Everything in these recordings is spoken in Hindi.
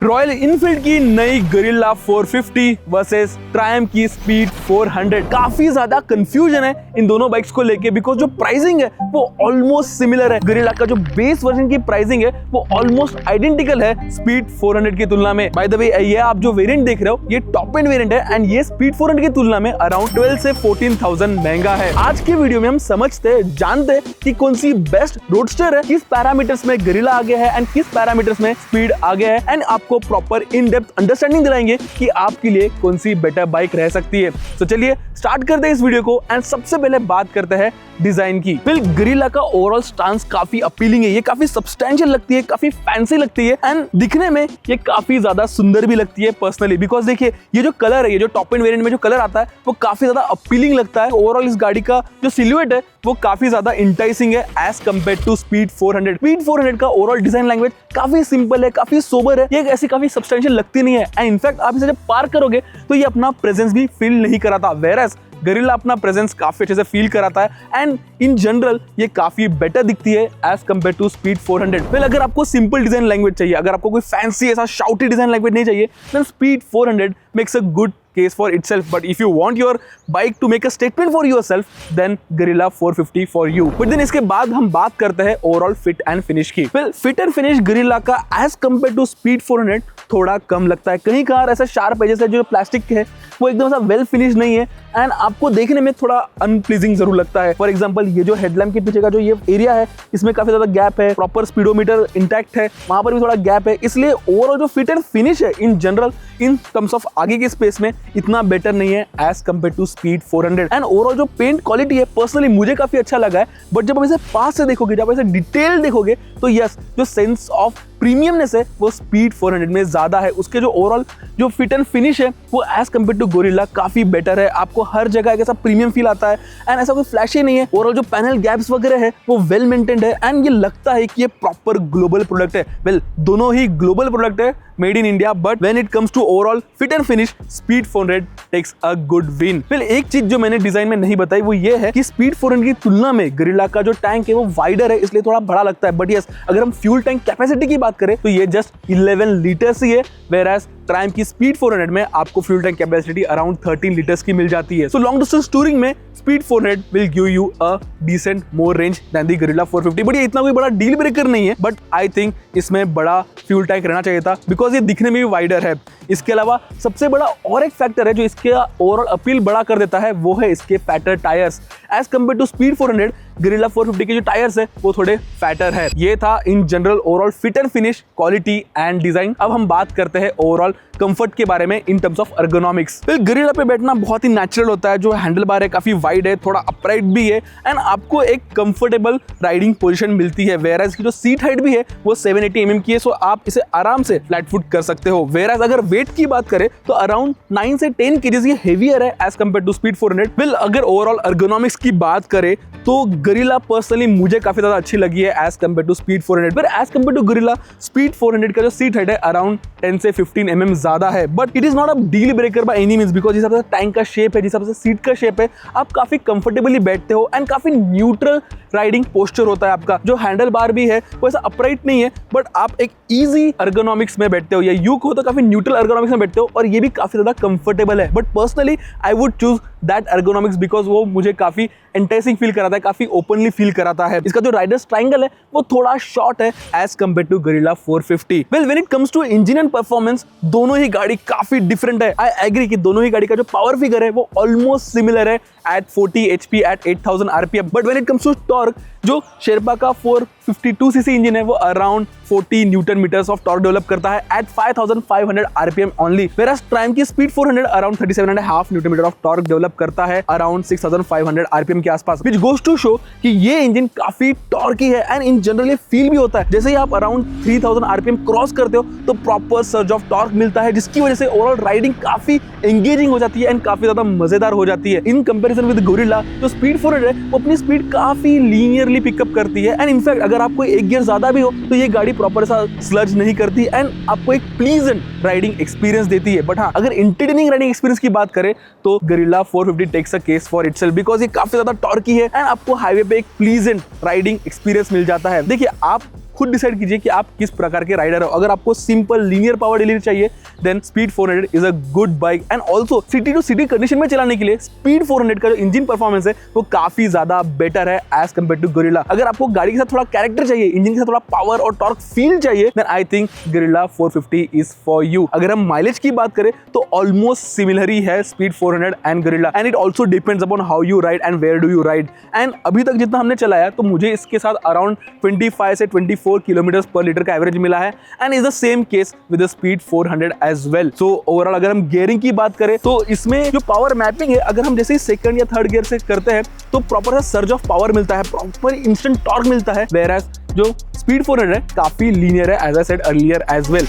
रॉयल इनफील्ड की नई गरिल्ला 450 वर्सेस ट्रायम्फ की स्पीड 400। काफी ज्यादा कंफ्यूजन है इन दोनों बाइक्स को लेके बिकॉज जो प्राइसिंग है वो ऑलमोस्ट सिमिलर है। गरिल्ला का जो बेस वर्जन की प्राइसिंग है वो ऑलमोस्ट आइडेंटिकल है स्पीड 400 की तुलना में। बाय द वे ये आप जो वेरिएंट देख रहे हो ये टॉप एंड वेरिएंट है एंड ये स्पीड 400 की तुलना में अराउंड 12 से 14,000 महंगा है। आज की वीडियो में हम समझते जानते कि कौन सी बेस्ट रोडस्टर है, किस पैरामीटर्स में गरिल्ला आगे है एंड किस पैरामीटर्स में स्पीड आगे है एंड आपको प्रॉपर इन डेप्थ अंडरस्टैंडिंग दिलाएंगे कि आपके लिए कौन सी बेटर बाइक रह सकती है। तो चलिए स्टार्ट करते हैं इस वीडियो को एंड सबसे पहले बात करते हैं डिजाइन की। फिर गरिल्ला का ओवरऑल स्टांस काफी अपीलिंग है, ये काफी सब्सटैंशियल लगती है, काफी फैंसी लगती है एंड दिखने में ये काफी ज्यादा सुंदर भी लगती है पर्सनली बिकॉज देखिए ये जो कलर है, ये जो टॉप एंड वेरिएंट में जो कलर आता है वो काफी ज्यादा अपीलिंग लगता है। ओवरऑल इस गाड़ी का जो सिलुएट है वो काफी ज्यादा इंटाइसिंग है as compare to speed 400। Speed 400 का ओवरऑल डिजाइन लैंग्वेज काफी सिंपल है, काफी सोबर है, ये ऐसी काफी सब्सटैंशियल लगती नहीं है एंड इनफैक्ट आप इसे जब पार्क करोगे तो ये अपना प्रेजेंस भी फील नहीं कराता, वेयरएज गरिल्ला अपना प्रेजेंस काफी अच्छे से फील कराता है एंड इन जनरल ये काफी बेटर दिखती है एज कंपेयर टू स्पीड 400। फिर अगर आपको सिंपल डिजाइन लैंग्वेज चाहिए, अगर आपको कोई फैंसी ऐसा शाउटी डिजाइन लैंग्वेज नहीं चाहिए, then speed 400 makes a good case for itself, but if you want your bike to make a statement for yourself then Guerrilla 450 for you। but then इसके बाद हम बात करते हैं ओवरऑल फिट एंड फिनिश की। फिर फिट एंड फिनिश गरिल्ला का एज कंपेयर टू स्पीड 400 थोड़ा कम लगता है। कहीं कहां ऐसा शार्प है जैसे जो प्लास्टिक है वो एकदम सा वेल फिनिश नहीं है एंड आपको देखने में थोड़ा अनप्लीजिंग जरूर लगता है। फॉर एग्जांपल ये जो हेडलैम्प के पीछे का जो ये एरिया है इसमें काफी ज्यादा गैप है, प्रॉपर स्पीडोमीटर इंटैक्ट है, वहां पर भी थोड़ा गैप है, इसलिए ओवरऑल जो फिट एंड फिनिश है in general in terms of आगे के स्पेस में इतना बेटर नहीं है as compare to speed 400। And overall जो पेंट क्वालिटी है पर्सनली मुझे काफी अच्छा लगा है, बट जब आप इसे पास से देखोगे, जब आप इसे डिटेल देखोगे तो यस जो सेंस ऑफ प्रीमियमनेस है वो स्पीड 400 में ज्यादा है। उसके जो ओवरऑल जो फिट एंड फिनिश है वो एज कंपेयर टू गोरिल्ला काफी बेटर है, आपको हर जगह एक ऐसा प्रीमियम फील आता है एंड ऐसा कोई फ्लैशी नहीं है। ओवरऑल जो पैनल गैप्स वगैरह है वो वेल मेंटेन्ड है एंड ये लगता है कि ये प्रॉपर ग्लोबल प्रोडक्ट है। वेल दोनों ही ग्लोबल प्रोडक्ट है, made in India, but when it comes to overall fit and finish speed 400 takes a good win. फिर एक चीज जो मैंने डिजाइन में नहीं बताई वो ये है कि स्पीड 400 की तुलना में गरिल्ला का जो टैंक है वो वाइडर है, इसलिए थोड़ा बड़ा लगता है। बट यस अगर हम फ्यूल टैंक कैपेसिटी की बात करें तो ये जस्ट 11 लीटर्स ही है, वेयरएज ट्रायम्फ की स्पीड 400 में आपको fuel tank capacity around 13 litres की मिल जाती है। सो लॉन्ग डिस्टेंस टूरिंग में speed 400 will give you a decent more range than the Guerrilla 450। But ये इतना कोई बड़ा डील ब्रेकर नहीं है, बट आई थिंक इसमें बड़ा फ्यूल टैंक रहना चाहिए था बिकॉज ये दिखने में भी वाइडर है। इसके अलावा सबसे बड़ा और एक फैक्टर है जो इसके ओवरऑल अपील बड़ा कर देता है वो है इसके fatter tyres. As compare to speed 400 Guerrilla 450 के जो टायर्स है वो थोड़े फैटर है। ये था इन general overall fit and finish, quality and design. अब हम बात करते हैं ओवरऑल कंफर्ट के बारे में इन टर्म्स ऑफ एर्गोनॉमिक्स। फिर गरिल्ला पे बैठना बहुत ही नेचुरल होता है, जो हैंडल बार है काफी वाइड है, थोड़ा अपराइट भी है एंड आपको एक कंफर्टेबल राइडिंग पोजीशन मिलती है। वेयरएज की जो सीट हाइट भी है वो 780 mm की है, सो आप इसे आराम से फ्लैट फुट कर सकते हो। वेयरएज अगर वेट की बात करें तो अराउंड 9 से 10 kg ये हेवियर है एज कंपेयर टू स्पीड 400। फिर अगर ओवरऑल एर्गोनॉमिक्स की बात करें तो गरिल्ला पर्सनली मुझे काफी ज्यादा अच्छी लगी है एज कंपेयर टू स्पीड 400। पर as compare to Guerrilla speed 400 का जो सीट हाइट है अराउंड 10 से 15 mm ज्यादा है, but it is not a deal breaker by any means because जिस हिसाब से टैंक का शेप है, जिस हिसाब से सीट का शेप है, आप काफी कंफर्टेबली बैठते हो एंड काफी न्यूट्रल राइडिंग पोस्चर होता है आपका। जो हैंडल बार भी है वो ऐसा अपराइट नहीं है, बट आप एक इजी एर्गोनॉमिक्स में बैठते हो, या यूक हो तो काफी न्यूट्रल एर्गोनॉमिक्स में बैठते हो और ये भी काफी ज्यादा कंफर्टेबल है। But personally I would choose that ergonomics because वो मुझे काफी एंटाइसिंग फील कराता है, काफी ओपनली फील कराता है। इसका जो राइडर्स ट्रायंगल है वो थोड़ा शॉर्ट है as compare to Guerrilla 450। Well when it comes to engine and performance दोनों ही गाड़ी काफी डिफरेंट है। आई एग्री कि दोनों ही गाड़ी का जो पावर फिगर है वो ऑलमोस्ट सिमिलर है at 40 HP at 8000 RPM। But when it comes to torque जो शेरपा का 452 cc इंजन है वो around 40 newton metres of torque develop करता है at 5500 RPM only, whereas Triumph की speed 400 around 37.5 newton metre of torque develop करता है अराउंड 6500 RPM के आसपास, व्हिच गोस टू शो कि ये इंजन काफी टॉर्की है एंड इन जनरल ये फील भी होता है। जैसे ही आप अराउंड 3000 RPM क्रॉस करते हो तो प्रॉपर सर्ज ऑफ टॉर्क मिलता है, जिसकी वजह से ओवरऑल राइडिंग काफी एंगेजिंग हो जाती है एंड काफी ज्यादा मजेदार हो जाती है। इन कंपैरिजन विद गोरिल्ला जो स्पीड 400 है वो अपनी स्पीड काफी लीनियरली पिकअप करती है एंड इनफैक्ट अगर आपको एक गियर ज्यादा भी हो तो ये गाड़ी प्रॉपर सा स्लज नहीं करती एंड आपको एक प्लीजेंट राइडिंग एक्सपीरियंस देती है। बट हाँ अगर एंटरटेनिंग राइडिंग एक्सपीरियंस की बात करें तो Guerrilla 450 takes a case for itself because ये काफी ज्यादा टॉर्की है एंड आपको हाईवे पे एक प्लीजेंट राइडिंग एक्सपीरियंस मिल जाता है। देखिए आप खुद डिसाइड कीजिए कि आप किस प्रकार के राइडर हो। अगर आपको सिंपल लीनियर पावर डिलीवरी चाहिए then speed 400 is a good bike. And also city to city condition में चलाने के लिए स्पीड 400 का जो इंजन परफॉर्मेंस है वो काफी ज्यादा बेटर है एज कंपेयर टू गोरिल्ला। अगर आपको गाड़ी के साथ थोड़ा कैरेक्टर चाहिए, इंजन के साथ थोड़ा पावर और टॉर्क फील चाहिए then I think Guerrilla 450 is for you. अगर हम माइलेज की बात करें तो ऑलमोस्ट सिमिलर ही है speed 400 and Guerrilla, and it also depends upon how you ride and where do you ride. And अभी तक जितना हमने चलाया तो मुझे इसके साथ अराउंड 25 से 24 किलोमीटर पर लीटर का एवरेज मिला है and is the same case with the speed 400 as well. So overall अगर हम गियरिंग की बात करें तो इसमें जो पावर मैपिंग है अगर हम जैसे ही सेकंड या थर्ड गियर से करते हैं तो प्रॉपर सर्ज ऑफ पावर मिलता है, प्रॉपर इंस्टेंट टॉर्क मिलता है, whereas जो स्पीड 400 है काफी लीनियर है as I said earlier as well.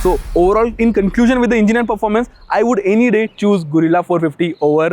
So overall in conclusion with the engine and performance I would any day choose Gorilla 450 over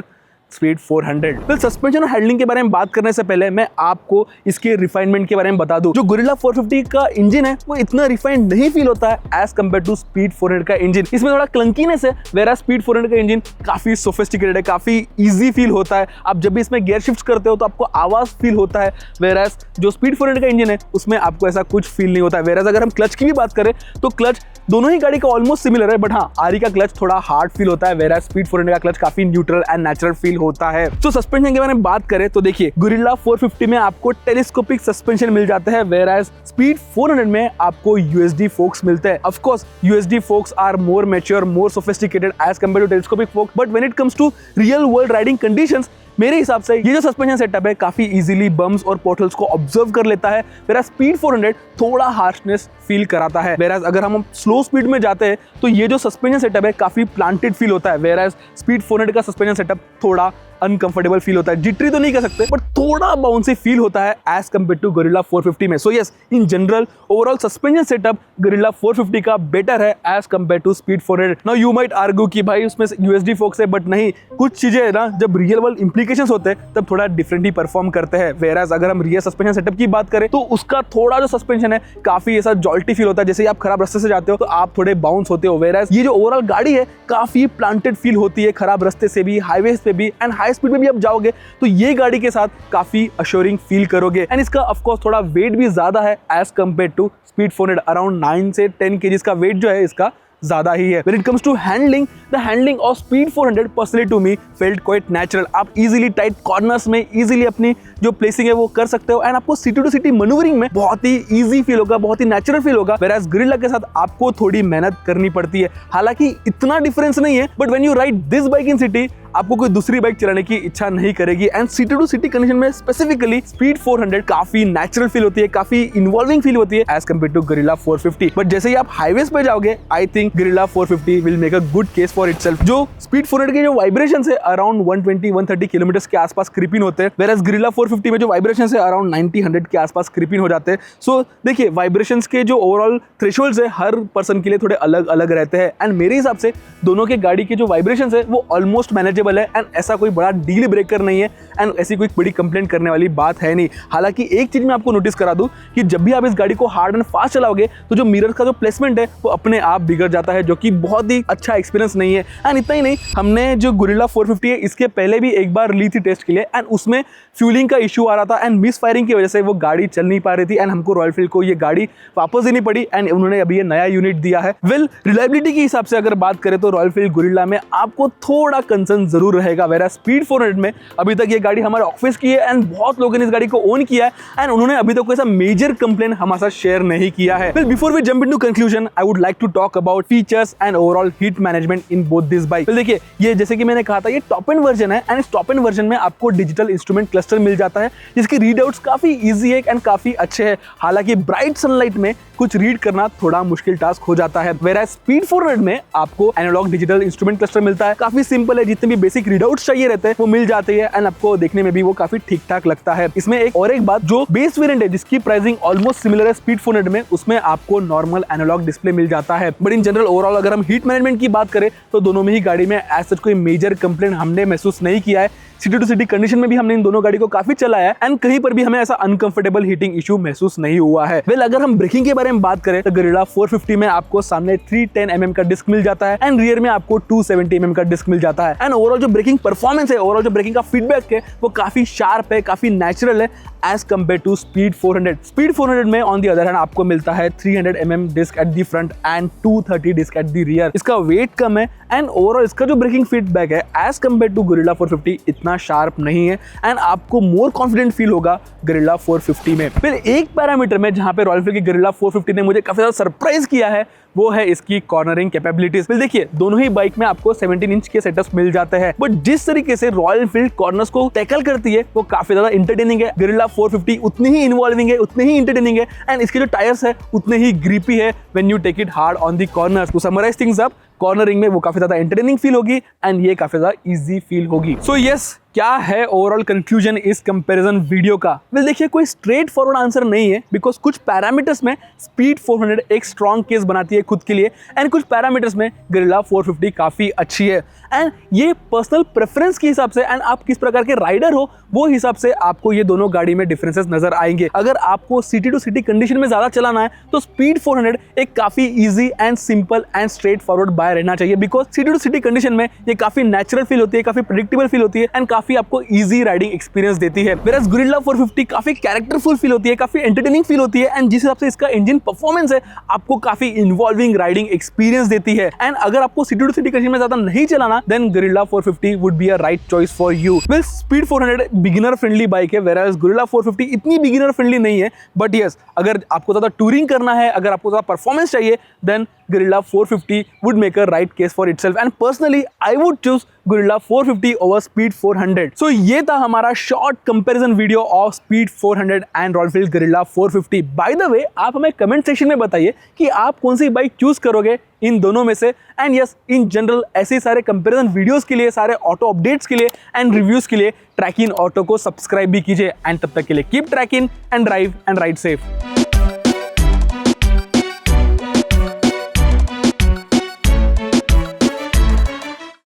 speed 400। फिर सस्पेंशन और हैंडलिंग के बारे में बात करने से पहले मैं आपको इसके रिफाइनमेंट के बारे में बता दूं। जो गोरिल्ला 450 का इंजन है वो इतना रिफाइंड नहीं फील होता है एज कंपेयर टू स्पीड 400 का इंजन। इसमें थोड़ा क्लंकीनेस है, वेरा स्पीड 400 का इंजन काफी सोफिस्टिकेटेड है, काफी इजी फील होता है। आप जब भी इसमें गियर शिफ्ट करते हो तो आपको आवाज फील होता है, वेरा जो स्पीड 400 का इंजन है उसमें आपको ऐसा कुछ फील नहीं होता है। वेरा अगर हम क्लच की भी बात करें तो क्लच दोनों ही गाड़ी का ऑलमोस्ट सिमिलर है, बट हाँ आरी का क्लच थोड़ा हार्ड फील होता है, वेरा स्पीड 400 का क्लच काफी न्यूट्रल एंड नेचुरल फील होता है। तो सस्पेंशन के बारे में बात करें तो देखिए गोरिल्ला 450 में आपको टेलीस्कोपिक सस्पेंशन मिल जाते हैं, वेराज स्पीड 400 में आपको यूएसडी फोक्स मिलते हैं। Of course USD forks are more mature, more sophisticated as compare to telescopic forks, but when it comes to real world riding conditions मेरे हिसाब से ये जो सस्पेंशन सेटअप है काफी इजीली बम्स और पोर्टल्स को ऑब्जर्व कर लेता है, वेराज स्पीड 400 थोड़ा हार्शनेस फील कराता है। वेराज अगर हम स्लो स्पीड में जाते हैं तो ये जो सस्पेंशन सेटअप है काफी प्लांटेड फील होता है, वेराज स्पीड 400 का सस्पेंशन सेटअप थोड़ा अनकंफर्टेबल फील होता है। जिटरी तो नहीं कह सकते बट थोड़ा बाउंसी फील होता है एज कंपेयर टू गोरिल्ला 450 में। So yes in general overall suspension setup Guerrilla 450 का बेटर है as compare to speed 400। Now you might argue कि भाई उसमें यूएसडी फोक्स है, बट नहीं, कुछ चीजें है ना जब रियल वर्ल्ड इंप्लीकेशंस होते हैं तब थोड़ा डिफरेंट ही परफॉर्म करते हैं। वेराज अगर हम रियल सस्पेंशन सेटअप की बात करें तो उसका थोड़ा जो सस्पेंशन है काफी ऐसा जॉल्टी फील होता है, जैसे आप खराब रास्ते से जाते हो तो आप थोड़े बाउंस होते हो। वेराज ये जो ओवरऑल गाड़ी है काफी प्लांटेड फील होती है, खराब रास्ते से भी, हाईवे पे भी एंड हाई स्पीड में भी आप जाओगे तो ये गाड़ी के साथ काफी अश्योरिंग फील करोगे। एंड इसका ऑफ कोर्स थोड़ा वेट भी ज्यादा है as compare to speed 400, around 9 से 10 केजीज का वेट जो है इसका ज्यादा ही है। When it comes to handling, the handling of Speed 400 personally to me felt quite natural। आप easily tight corners में easily अपनी जो प्लेसिंग है वो कर सकते हो एंड आपको सिटी टू सिटी मैन्यूवरिंग में बहुत ही इजी फील होगा, बहुत ही नेचुरल फील होगा। Whereas गोरिल्ला के साथ आपको थोड़ी मेहनत करनी पड़ती है, हालांकि इतना डिफरेंस नहीं है, but when you ride this bike in city आपको कोई दूसरी बाइक चलाने की इच्छा नहीं करेगी। And city to city condition में स्पेसिफिकली स्पीड 400 काफी नेचुरल फील होती है, काफी इन्वॉल्विंग फील होती है as compare to Guerrilla 450। But जैसे ही आप हाईवेज पे जाओगे I think Guerrilla 450 will make a good case for itself. जो स्पीड 400 के जो वाइब्रेशंस है अराउंड 120-130 किलोमीटर के आसपास क्रिपिन होते हैं, वेराज गोरिल्ला 450 में जो वाइब्रेशंस है अराउंड 90-100 के आसपास क्रिपिन हो जाते हैं। सो देखिए वाइब्रेशंस के जो ओवरऑल थ्रेशोल्ड्स है हर पर्सन के लिए थोड़े अलग अलग रहते हैं एंड मेरे हिसाब से दोनों के गाड़ी के जो वाइब्रेशंस है वो ऑलमोस्ट मैनेजेबल है एंड ऐसा कोई बड़ा डील ब्रेकर नहीं है एंड ऐसी कोई बड़ी कंप्लेंट करने वाली बात है नहीं। हालांकि एक चीज मैं आपको नोटिस करा दूं कि जब भी आप इस गाड़ी को हार्ड एंड फास्ट चलाओगे तो जो मिरर का जो प्लेसमेंट है वो अपने आप बिगड़ जाता है, जो कि बहुत ही अच्छा एक्सपीरियंस नहीं है। एंड इतना ही नहीं, हमने जो गोरिल्ला 450 है इसके पहले भी एक बार ली थी टेस्ट के लिए एंड उसमें फ्यूलिंग का इशू आ रहा था एंड मिस फायरिंग की वजह से वो गाड़ी चल नहीं पा रही थी एंड हमको रॉयल एनफील्ड को ये गाड़ी वापस देनी पड़ी एंड उन्होंने अभी ये नया यूनिट दिया है। वेल रिलायबिलिटी के हिसाब से अगर बात करें तो रॉयल एनफील्ड गोरिल्ला में आपको थोड़ा कंसर्न जरूर रहेगा, वेरा स्पीड 400 में अभी तक ये गाड़ी हमारे ऑफिस की है एंड बहुत लोगों ने इस गाड़ी को ओन किया है एंड उन्होंने अभी तक कोई ऐसा मेजर कंप्लेन हमारे साथ शेयर नहीं किया है। Well before we jump into conclusion I would like to talk about features and overall heat management in both this bike. देखिए ये जैसे कि मैंने कहा था ये टॉप एंड वर्जन है एंड इस टॉप एंड वर्जन में आपको डिजिटल इंस्ट्रूमेंट क्लस्टर मिल जाता है जिसके रीडआउट्स काफी इजी है एंड काफी अच्छे हैं। हालांकि ब्राइट सनलाइट में कुछ रीड करना थोड़ा मुश्किल टास्क हो जाता है, वेरा स्पीड 400 में आपको एनालॉग डिजिटल इंस्ट्रूमेंट क्लस्टर मिलता है, काफी सिंपल है, जितने भी बेसिक रीडआउट्स चाहिए रहते हैं वो मिल जाते हैं एंड आपको देखने में भी वो काफी ठीक ठाक लगता है। इसमें एक बात जो बेस वेरिएंट है जिसकी प्राइसिंग ऑलमोस्ट सिमिलर है स्पीड 400 में, उसमें आपको नॉर्मल एनालॉग डिस्प्ले मिल जाता है। बट इन जनरल ओवरऑल अगर हम हीट मैनेजमेंट की बात करें तो दोनों में ही गाड़ी में एज सच कोई मेजर कंप्लेंट हमने महसूस नहीं किया है। सिटी टू सिटी कंडीशन में भी हमने इन दोनों गाड़ी को काफी चलाया है एंड कहीं पर भी हमें ऐसा अनकंफर्टेबल हीटिंग इशू महसूस नहीं हुआ है। वेल अगर हम ब्रेकिंग के बारे में बात करें तो गोरिल्ला 450 में आपको सामने 310 mm का डिस्क मिल जाता है एंड रियर में आपको 270 mm का डिस्क मिल जाता है एंड ओवरऑल ओवरऑल जो ब्रेकिंग परफॉर्मेंस है, ओवरऑल जो ब्रेकिंग का फीडबैक है वो काफी शार्प है, काफी नेचुरल है as compare to speed 400। Speed 400 में ऑन दी अदर हैंड आपको मिलता है 300 mm disc at the front and 230 disc at the rear. इसका वेट कम है एंड ओवरऑल इसका जो ब्रेकिंग फीडबैक है एज कम्पेयर टू गोरिल्ला 450 इतना शार्प नहीं है एंड आपको मोर कॉन्फिडेंट फील होगा गोरिल्ला 450 में। फिर एक पैरामीटर में जहां पे रॉयल एनफील्ड की गोरिल्ला 450 ने मुझे काफी ज्यादा सरप्राइज किया है वो है इसकी कॉर्नरिंग कैपेबिलिटीज। फिर देखिए दोनों ही बाइक में आपको 17 इंच के सेटअप्स मिल जाते हैं, बट जिस तरीके से रॉयल एनफील्ड कॉर्नर्स को टैकल करती है वो काफी ज्यादा इंटरटेनिंग है। गोरिल्ला 450 उतनी ही इन्वॉल्विंग है, उतनी ही इंटरटेनिंग है एंड इसके जो टायर्स है उतने ही ग्रिपी है when you take it hard on the corners. To summarise things up, cornering में वो काफी ज्यादा एंटरटेनिंग फील होगी एंड ये काफी ज्यादा इजी फील होगी। सो यस, क्या है ओवरऑल कंक्लूजन इस कंपैरिजन वीडियो का? वेल देखिए कोई स्ट्रेट फॉरवर्ड आंसर नहीं है, बिकॉज कुछ पैरामीटर्स में स्पीड 400 एक स्ट्रॉन्ग केस बनाती है खुद के लिए एंड कुछ पैरामीटर्स में गोरिल्ला 450 काफी अच्छी है एंड ये पर्सनल प्रेफरेंस के हिसाब से एंड आप किस प्रकार के राइडर हो वो हिसाब से आपको ये दोनों गाड़ी में डिफरेंसेस नजर आएंगे। अगर आपको सिटी टू सिटी कंडीशन में ज्यादा चलाना है तो स्पीड 400 एक काफी easy and simple and straightforward बाय रहना चाहिए, because city to city condition में ये काफी नेचुरल फील होती है, काफी प्रेडिक्टेबल फील होती है एंड काफी आपको इजी राइडिंग एक्सपीरियंस देती है। वेयरएज गोरिल्ला 450 काफी कैरेक्टरफुल फील होती है, काफी एंटरटेनिंग फील होती है एंड जिस हिसाब से इसका इंजन परफॉर्मेंस है आपको काफी इन्वॉल्विंग राइडिंग एक्सपीरियंस देती है एंड अगर आपको सिटी टू सिटी कंडीशन में ज्यादा नहीं चलाना then Guerrilla 450 would be a right choice for you. Well speed 400 beginner friendly bike है, वेयरएज गोरिल्ला 450 इतनी बिगिनर फ्रेंडली नहीं है, बट यस अगर आपको ज्यादा टूरिंग करना है, अगर आपको ज्यादा परफॉर्मेंस चाहिए then Guerrilla 450 would make a right case for itself and personally I would choose gorilla 450 over Speed 400। So ये था हमारा short comparison video of Speed 400 and royal Enfield gorilla 450। By the way आप हमें कमेंट सेक्शन में बताइए कि आप कौन सी बाइक चूज करोगे इन दोनों में से एंड यस इन जनरल ऐसे सारे कंपैरिजन वीडियोस के लिए, सारे ऑटो अपडेट्स के लिए एंड रिव्यूज के लिए ट्रैक इन ऑटो को सब्सक्राइब भी कीजिए एंड तब तक के लिए keep trekking and drive and ride safe.